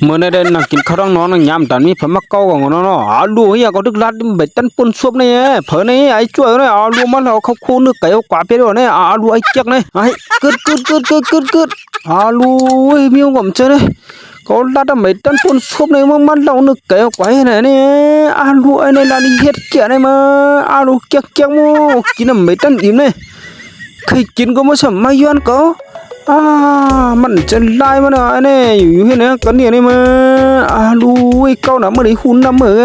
เมื่อในเดือนนักกินข้าวน้องนังยามตันมีเพิ่มมาเก้าของน้องอาลูเฮียก็ดึกลัดเบ็ดตันปนซุปนี่เผื่อนี่ไอ้ช่วยนี่อาลูมันเราเขาคู่นึกไก่กว่าไปด้วยนี่อาลูไอ้เจ๊กนี่ไอ้กึดอาลูมีงมเจอนี่ก็ลัดเบ็ดตันปนซุปนี่มันเรานึกไก่กว่าไหนนี่อาลูไอ้นี่ลานี่เฮ็ดเจ๊นี่มาอาลูเจ๊กมูกินเบ็ดตันอิ่มนี่เคยกินก็ไม่ใช่ไม่ย้อนก็มันจะไล่มันอะไรเนี่ยอยู่ที่ไหนกันเนี่ยนี่มาดูไอ้เก้าหน้ามือไอ้หุ่นหน้ามือ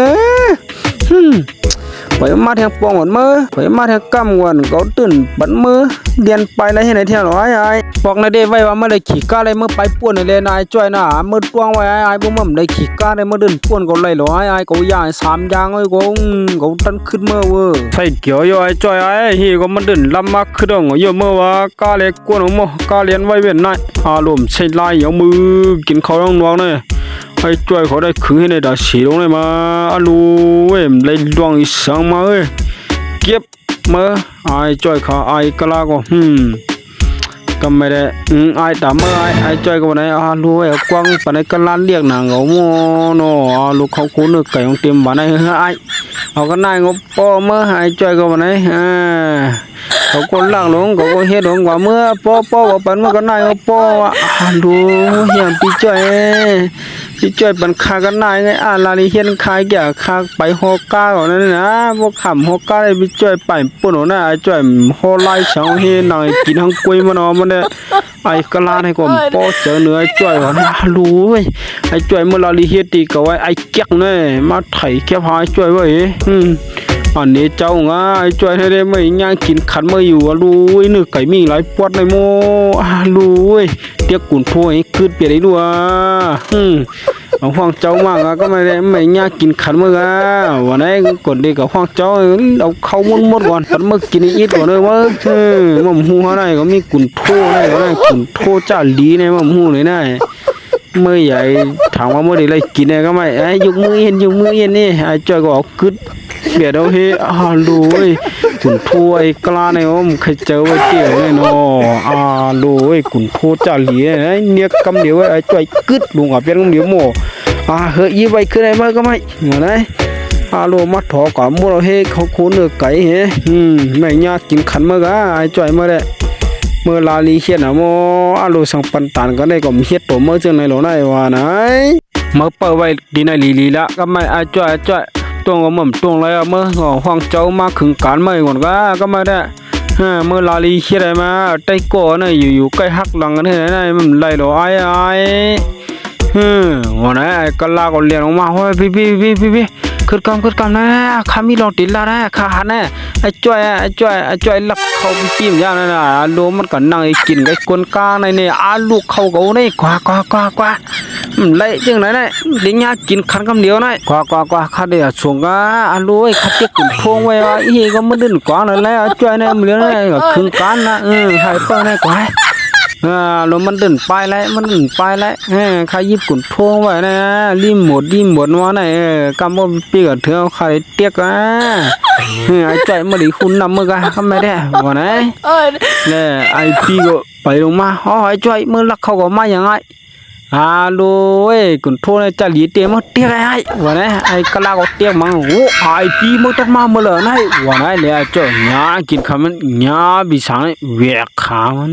ไปมาแทงปองหมดมือไปมาแทงกำวันก็ตื่นบันมือเรียนไปอะไรที่ไหนเที่ยวหรอไอ้บอกในเดไว้ว่าเมื่อไรขี่ก้าอะไรเมื่อไปป่วนเลยนายจ้อยน่ะเมื่อตวงไว้ไอ้บุ้มได้ขี่ก้าอะไรเมื่อเดินป่วนก็เลยหรอไอ้ก็ย่างสามยางไอ้ก็ตันขึ้นเมื่อเว้ยใส่เกี่ยวอยู่ไอ้จ้อยไอ้ฮีก็มันเดินลำมากขึ้นดองอยู่เมื่อว่าก้าเล็กกวนหม้อก้าเลี้ยนไว้เวียนนายอารมณ์ใช้ลายเอามือกินข้าวน้องเนี่ยไอ้จ้อยเขาได้คืนให้ในดาสีลงเลยมาอาลูเว้ยเลยดวงอีสังมาเอ้ยเก็บมาไอ้จ้อยเขาไอ้กะลาก็ก็ไม่ได้ไอ้ตามมาไอ้จ้อยก็วันไหนอาลูเอ้ยกวางปนไอ้กะลาเรียกนางเอาโมโนอาลูเขาคุ้นไก่ของเต็มบ้านไอ้ไอ้เอากันนายงบปอเมื่อไอ้จ้อยก็วันไหนเขาคนล่างลงเขาก็เฮ็ดลงกว่าเมื่อปอว่าปันเมื่อกันนายงบปอดูเฮียปีจ้อยปันคากันนายไงลาลิเฮียนคายแก่คาไปฮอกก้าก่อนนั่นนะพวกขำฮอกก้าได้ปีจ้อยไปปุ่นน่ะไอ้จ้อยฮอไล่เฉาเฮนายกินทั้งกล้วยมันอมันเนี่ยไอ้กะลาให้ก่อนปอเจอเนื้อไอ้จ้อยก่อนรู้เว้ยไอ้จ้อยเมื่อลาลิเฮียตีก็ไว้ไอ้แก๊กเนี่ยมาไถแค่พายจ้อยไว้อันนี้เจ้าง่ายช่วยให้ได้ไม่ย่างกินขันมาอยู่รู้นึกไก่มีหลายปวดในโมรู้เตี้ยกุ่นพวยคืดเปียได้ด้วยเอาห้องเจ้ามากก็ไม่ย่างกินขันมือวันนี้กดดีกับห้องเจ้าเอาเข้าหมดก่อนขันมือกินอีกก่อนเลยว่ามั่มหูเขาได้ก็มีกุ่นโทได้ก็ได้กุ่นโทจ้าลีในมั่มหูเลยนะเมื่อใหญ่ถามว่าเมื่อใดอะไรกินเนี่ยก็ไม่ยกมือเย็นนี่ไอ้จ้อยก็เอาคืดเบียดเอาเฮ้ลูกุนทั่วไอ้กล้าในอ้อมเคยเจอไว้เกี่ยวเลยเนาะลูกุนทั่วจ่าเหลียเนี่ยกำเดียวไอ้จ่อยกึดลุงอ่ะเป็นกำเดียวโม่เฮ้ยยี่ไว้ขึ้นไอ้เมื่อก็ไม่เหมือนไอ้ลูมาถอก่อนมั่วเฮ้เขาคุ้นเนื้อไก่เฮ้ไม่ยากกินขันเมื่อก็ไอ้จ่อยเมื่อได้เมื่อลาลีเขียนอ่ะโม่ลูสังปันตันก็ได้ก็มีเฮ็ดตัวเมื่อจังในหลวงได้ว่าไหนเมื่อเปิดไว้ดีในลีละก็ไม่ไอ้จ่อยตัวก็เหมือนตัวอะไรเมื่อห้องเจ้ามาขึงการไม่ก่อนก็ไม่ได้เมื่อลาลีเขียนอะไรมาไต้ก่อนอยู่ใกล้หักหลังกันที่ไหนมันไล่หรอไอ้วันนั้นไอ้กะลาก็เลี้ยงออกมาเฮ้ยพี่ขึ้นกำนะข้ามีลองติดแล้วนะข้าหันนะไอ้จ้อยลักเขาปีมยาวนะลูมันก็นั่งกินไอ้คนกาในเนี่ยลูกเขาก็เนี่ยกว่าไล่จังไหนเนี่ยเดี๋ยวกินขันคำเดียวนะกว่าข้าเดี๋ยวส่งก็ลูไอ้ข้าเจ๊กุ่นพงไว้ว่าอีก็มันดึงกว่านั่นแหละจ้อยเนี่ยมันเลี้ยงเนี่ยก็ครึ่งการนะให้เปิ้ลเนี่ยกว่าแล้วมันเดินไปแล้วใครยิบกุ่นทวงไว้นะริมหมดว่าไหนกำว่าปีกับเธอใครเตี้ยกันไอ้ใจมาดิคุณนำมือกันทำไมได้วันไหนเนี่ยไอ้ปีก็ไปลงมาไอ้ใจมือลักเขาก็มาอย่างไรลูกุ่นทวงจะหลีเตี้ยมั้งเตี้ยไอ้วันไหนไอ้กะลาก็เตี้ยมั้งไอ้ปีมันต้องมาเมื่อไหร่วันไหนเนี่ยไอ้ใจหยากินคำมันหยาบิสังเวียกขามัน